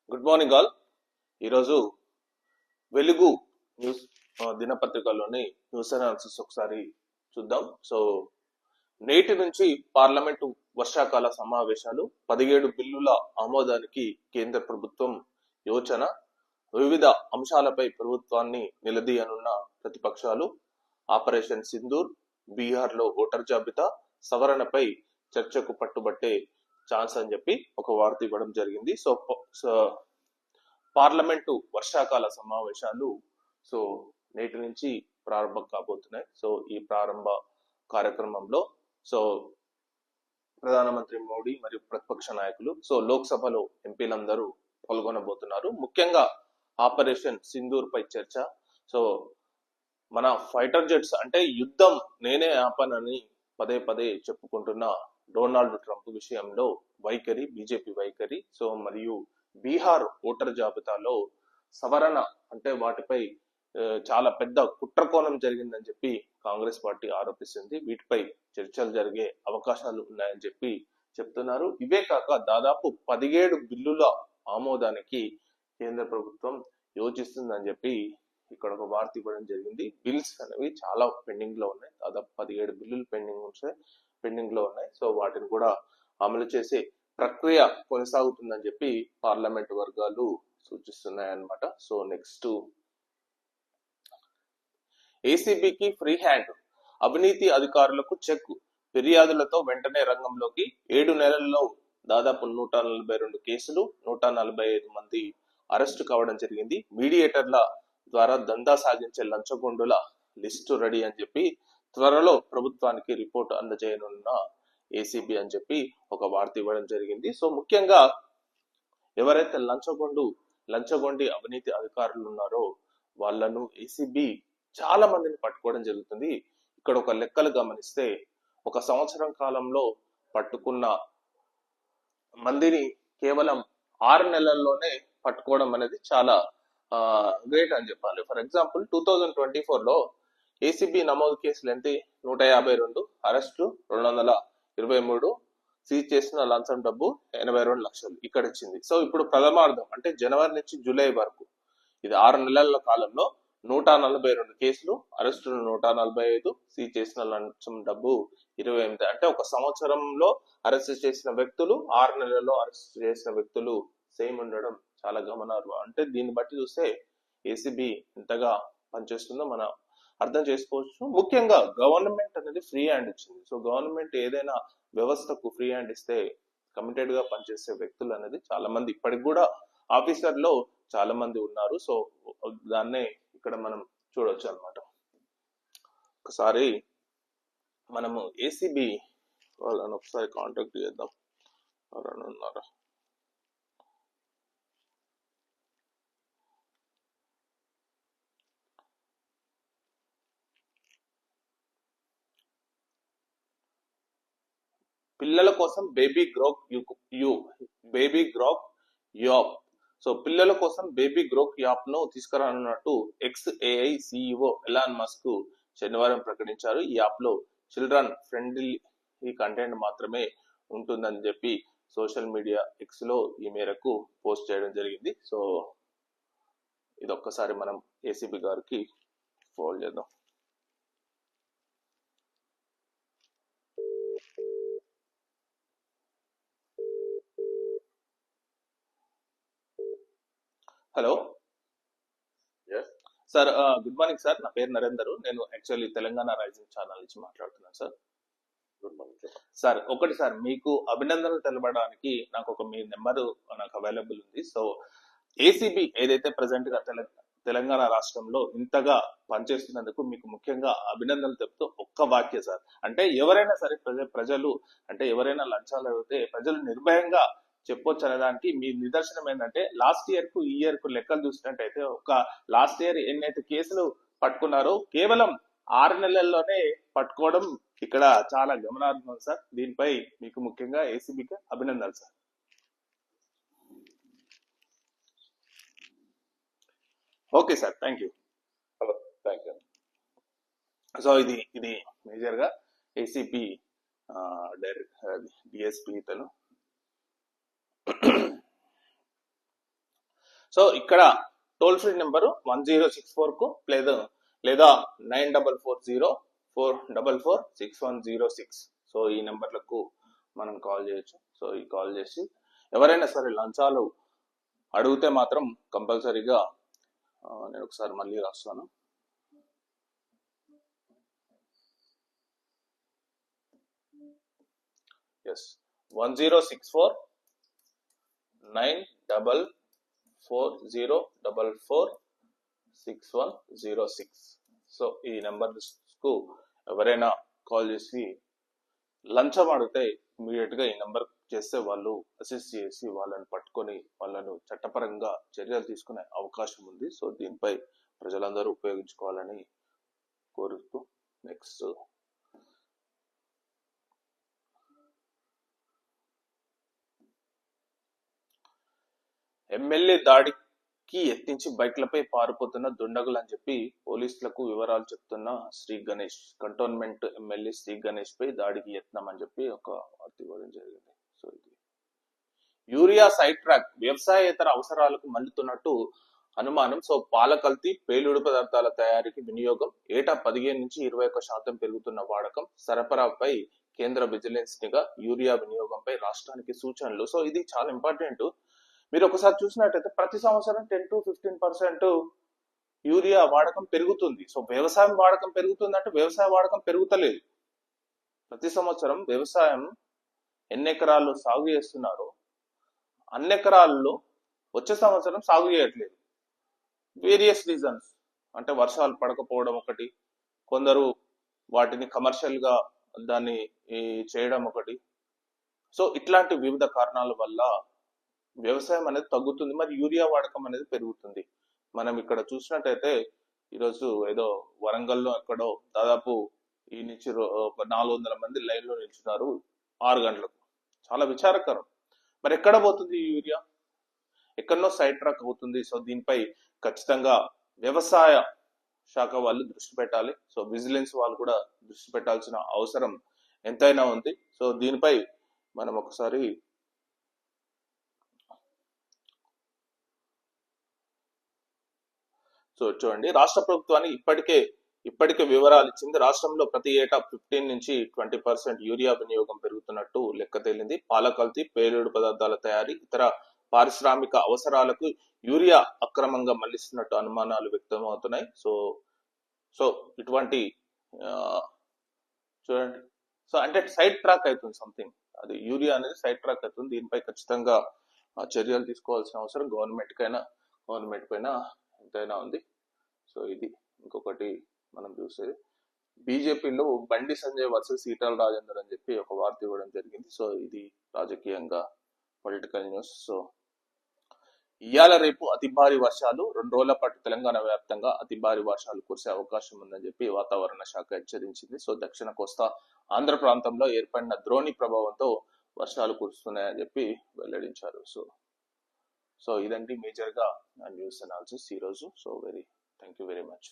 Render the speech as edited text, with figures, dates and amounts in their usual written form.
Good morning all. ఈరోజు వెలుగు news దినపత్రికలోని news analysis ఒకసారి చూద్దాం. సో నేటి నుంచి పార్లమెంటు వర్షాకాల సమావేశాలు, 17 బిల్లుల ఆమోదానికి కేంద్ర ప్రభుత్వం యోచన, వివిధ అంశాలపై ప్రభుత్వాన్ని నిలదీయనున్న ప్రతిపక్షాలు, ఆపరేషన్ సింధూర్, బీహార్లో ఓటర్ జాబితా సవరణపై చర్చకు పట్టుబట్టే ఛాన్స్ అని చెప్పి ఒక వార్త ఇవ్వడం జరిగింది. సో పార్లమెంటు వర్షాకాల సమావేశాలు సో నేటి నుంచి ప్రారంభం కాబోతున్నాయి. సో ఈ ప్రారంభ కార్యక్రమంలో సో ప్రధానమంత్రి మోడీ మరియు ప్రతిపక్ష నాయకులు, సో లోక్సభలో ఎంపీలందరూ పాల్గొనబోతున్నారు. ముఖ్యంగా ఆపరేషన్ సింధూర్ పై చర్చ. సో మన ఫైటర్ జెట్స్ అంటే యుద్ధం నేనే ఆపనని పదే పదే చెప్పుకుంటున్న డొనాల్డ్ ట్రంప్ విషయంలో వైఖరి, బీజేపీ వైఖరి, సో మరియు బీహార్ ఓటర్ జాబితాలో సవరణ అంటే వాటిపై చాలా పెద్ద కుట్రకోణం జరిగిందని చెప్పి కాంగ్రెస్ పార్టీ ఆరోపిస్తుంది. వీటిపై చర్చలు జరిగే అవకాశాలు ఉన్నాయని చెప్పి చెప్తున్నారు. ఇవే కాక దాదాపు 17 బిల్లుల ఆమోదానికి కేంద్ర ప్రభుత్వం యోచిస్తుందని చెప్పి ఇక్కడ ఒక వార్త ఇవ్వడం జరిగింది. బిల్స్ అనేవి చాలా పెండింగ్ లో ఉన్నాయి. దాదాపు 17 బిల్లులు పెండింగ్ లో ఉన్నాయి. సో వాటిని కూడా అమలు చేసే ప్రక్రియ కొనసాగుతుందని చెప్పి పార్లమెంట్ వర్గాలు సూచిస్తున్నాయన్నమాట. సో నెక్స్ట్, ఏసీబీకి ఫ్రీ హ్యాండ్, అవినీతి అధికారులకు చెక్, ఫిర్యాదులతో వెంటనే రంగంలోకి. 7 నెలల్లో దాదాపు 142 కేసులు, 145 మంది అరెస్టు కావడం జరిగింది. మీడియేటర్ల ద్వారా దందా సాగించే లంచగొండుల లిస్టు రెడీ అని చెప్పి త్వరలో ప్రభుత్వానికి రిపోర్టు అందజేయనున్న ఏసీబీ అని చెప్పి ఒక వార్త ఇవ్వడం జరిగింది. సో ముఖ్యంగా ఎవరైతే లంచగొండి అవినీతి అధికారులు ఉన్నారో వాళ్ళను ఏసీబీ చాలా మందిని పట్టుకోవడం జరుగుతుంది. ఇక్కడ ఒక లెక్కలు గమనిస్తే ఒక సంవత్సరం కాలంలో పట్టుకున్న మందిని కేవలం 6 నెలల్లోనే పట్టుకోవడం అనేది చాలా గ్రేట్ అని చెప్పాలి. ఫర్ ఎగ్జాంపుల్ 2024లో ఏసీబీ నమోదు కేసులు ఎంత? 152, అరెస్టు 223, సీజ్ చేసిన లంచం డబ్బు 82 లక్షలు ఇక్కడ ఇచ్చింది. సో ఇప్పుడు ప్రథమార్థం అంటే జనవరి నుంచి జూలై వరకు ఇది 6 నెలల కాలంలో 142 కేసులు, అరెస్టులు 145, సీజ్ చేసిన లంచం డబ్బు 28. అంటే ఒక సంవత్సరంలో అరెస్ట్ చేసిన వ్యక్తులు 6 నెలల్లో అరెస్ట్ చేసిన వ్యక్తులు సేమ్ ఉండడం చాలా గమనార్హం. అంటే దీన్ని బట్టి చూస్తే ఏసీబీ ఎంతగా పనిచేస్తుందో మనం అర్థం చేసుకోవచ్చు. ముఖ్యంగా గవర్నమెంట్ అనేది ఫ్రీ హ్యాండ్ ఇచ్చింది. సో గవర్నమెంట్ ఏదైనా వ్యవస్థకు ఫ్రీ హ్యాండ్ ఇస్తే కమిటెడ్ గా పనిచేసే వ్యక్తులు అనేది చాలా మంది ఇప్పటికి కూడా ఆఫీసర్లో చాలా మంది ఉన్నారు. సో దాన్నే ఇక్కడ మనం చూడొచ్చు అనమాట. ఒకసారి మనము ఏసీబీ వాళ్ళని ఒకసారి కాంటాక్ట్ చేద్దాం. ఎవరైనా ఉన్నారా? పిల్లల కోసం బేబీ గ్రోక్ యాప్. సో పిల్లల కోసం బేబీ గ్రోక్ యాప్ ను తీసుకురానున్నట్టు XAI CEO ఎలాన్ మస్క్ శనివారం ప్రకటించారు. ఈ యాప్ లో చిల్డ్రన్ ఫ్రెండ్లీ కంటెంట్ మాత్రమే ఉంటుందని చెప్పి సోషల్ మీడియా X లో ఈ మేరకు పోస్ట్ చేయడం జరిగింది. సో ఇది ఒక్కసారి మనం ఏసీబీ గారికి ఫాలో చేద్దాం. Hello sir, good morning sir. నా పేరు నరేందర్. నేను యాక్చువల్లీ తెలంగాణ రైజింగ్ ఛానల్ నుంచి మాట్లాడుతున్నాను సార్. Good morning sir. ఒకటి సార్, మీకు అభినందనలు తెలపడానికి నాకు మీ నెంబరు నాకు అవైలబుల్ ఉంది. సో ఏసీబీ ఏదైతే ప్రజెంట్ గా తెలంగాణ రాష్ట్రంలో ఇంతగా పనిచేస్తున్నందుకు మీకు ముఖ్యంగా అభినందనలు చెప్తూ ఒక్క వాక్య సార్. అంటే ఎవరైనా సరే ప్రజలు అంటే ఎవరైనా లంచాలు అడిగితే ప్రజలు నిర్భయంగా చెప్పొచ్చు అనేదానికి మీ నిదర్శనం ఏంటంటే లాస్ట్ ఇయర్ కు ఈ ఇయర్ కు లెక్కలు చూసినట్టయితే ఒక లాస్ట్ ఇయర్ ఎన్నైతే కేసులు పట్టుకున్నారో కేవలం 6 నెలల్లోనే పట్టుకోవడం ఇక్కడ చాలా గమనార్హం సార్. దీనిపై మీకు ముఖ్యంగా ఏసీబీకి అభినందనలు sir. Okay sir, thank you. So ఇది మేజర్ గా ఏసీబీ డైరెక్ట్ డిఎస్పీ తను సో ఇక్కడ టోల్ ఫ్రీ నెంబరు 1064 కు లేదా 9440444610 సో ఈ నెంబర్లకు మనం కాల్ చేయొచ్చు. సో ఈ కాల్ చేసి ఎవరైనా సరే లంచాలు అడిగితే మాత్రం కంపల్సరీగా నేను ఒకసారి మళ్ళీ రాస్తాను. ఎస్ 106494446106. సో ఈ నెంబర్స్ కు ఎవరైనా కాల్ చేసి లంచం అడిగితే ఇమీడియట్ గా ఈ నెంబర్ చేస్తే వాళ్ళు అసిస్ట్ చేసి వాళ్ళని పట్టుకొని వాళ్ళను చట్టపరంగా చర్యలు తీసుకునే అవకాశం ఉంది. సో దీనిపై ప్రజలందరూ ఉపయోగించుకోవాలని కోరుతూ నెక్స్ట్ ఎమ్మెల్యే దాడికి యత్నించి బైక్లపై పారిపోతున్న దుండగులు అని చెప్పి పోలీసులకు వివరాలు చెప్తున్న శ్రీ గణేష్. కంటోన్మెంట్ ఎమ్మెల్యే శ్రీ గణేష్ పై దాడికి యత్నం అని చెప్పి ఒక వార్త ఇవ్వడం జరిగింది. సో ఇది యూరియా సైడ్ ట్రాక్ వ్యవసాయేతర అవసరాలకు మళ్లుతున్నట్టు అనుమానం. సో పాల కల్తీ, పేలుడు పదార్థాల తయారీకి వినియోగం, ఏటా 15 నుంచి 21% పెరుగుతున్న వాడకం, సరఫరాపై కేంద్ర విజిలెన్స్ నిఘా, యూరియా వినియోగంపై రాష్ట్రానికి సూచనలు. సో ఇది చాలా ఇంపార్టెంట్. మీరు ఒకసారి చూసినట్టయితే ప్రతి సంవత్సరం 10 to 15% యూరియా వాడకం పెరుగుతుంది. సో వ్యవసాయం వాడకం పెరుగుతుంది అంటే వ్యవసాయ వాడకం పెరుగుతలేదు. ప్రతి సంవత్సరం వ్యవసాయం ఎన్ని ఎకరాలు సాగు చేస్తున్నారో అన్ని ఎకరాల్లో వచ్చే సంవత్సరం సాగు చేయట్లేదు. వేరియస్ రీజన్స్, అంటే వర్షాలు పడకపోవడం ఒకటి, కొందరు వాటిని కమర్షియల్ గా దాన్ని చేయడం ఒకటి. సో ఇట్లాంటి వివిధ కారణాల వల్ల వ్యవసాయం అనేది తగ్గుతుంది, మరి యూరియా వాడకం అనేది పెరుగుతుంది. మనం ఇక్కడ చూసినట్టయితే ఈరోజు ఏదో వరంగల్లో ఎక్కడో దాదాపు ఈ నుంచి ఒక 400 మంది లైన్ లో నిల్చున్నారు 6 గంటలకు. చాలా విచారకరం. మరి ఎక్కడ పోతుంది ఈ యూరియా? ఎక్కడనో సైడ్ ట్రాక్ అవుతుంది. సో దీనిపై ఖచ్చితంగా వ్యవసాయ శాఖ వాళ్ళు దృష్టి పెట్టాలి. సో విజిలెన్స్ వాళ్ళు కూడా దృష్టి పెట్టాల్సిన అవసరం ఎంతైనా ఉంది. సో దీనిపై మనం ఒకసారి సో చూడండి, రాష్ట్ర ప్రభుత్వానికి ఇప్పటికే వివరాలు ఇచ్చింది. రాష్ట్రంలో ప్రతి ఏటా 15 నుంచి 20% యూరియా వినియోగం పెరుగుతున్నట్టు లెక్క తేలింది. పాల కల్తీ, పేలుడు పదార్థాల తయారీ, ఇతర పారిశ్రామిక అవసరాలకు యూరియా అక్రమంగా మళ్లిస్తున్నట్టు అనుమానాలు వ్యక్తమవుతున్నాయి. సో ఇటువంటి చూడండి, సో అంటే సైడ్ ట్రాక్ అవుతుంది సంథింగ్, అది యూరియా అనేది సైడ్ ట్రాక్ అవుతుంది. దీనిపై ఖచ్చితంగా చర్యలు తీసుకోవాల్సిన అవసరం గవర్నమెంట్ పైన ఎంతైనా ఉంది. సో ఇది ఇంకొకటి మనం చూసేది, బీజేపీలో బండి సంజయ్ వర్సెస్ ఈటల రాజేందర్ అని చెప్పి ఒక వార్త ఇవ్వడం జరిగింది. సో ఇది రాజకీయంగా పొలిటికల్ న్యూస్. సో ఇవాళ రేపు అతి భారీ వర్షాలు, 2 రోజుల పాటు తెలంగాణ వ్యాప్తంగా అతి భారీ వర్షాలు కురిసే అవకాశం ఉందని చెప్పి వాతావరణ శాఖ హెచ్చరించింది. సో దక్షిణ కోస్తా ఆంధ్ర ప్రాంతంలో ఏర్పడిన ద్రోణి ప్రభావంతో వర్షాలు కురుస్తున్నాయని చెప్పి వెల్లడించారు. సో ఇదండి మేజర్ గా న్యూస్ అనాలిసిస్ ఈరోజు. So thank you very much.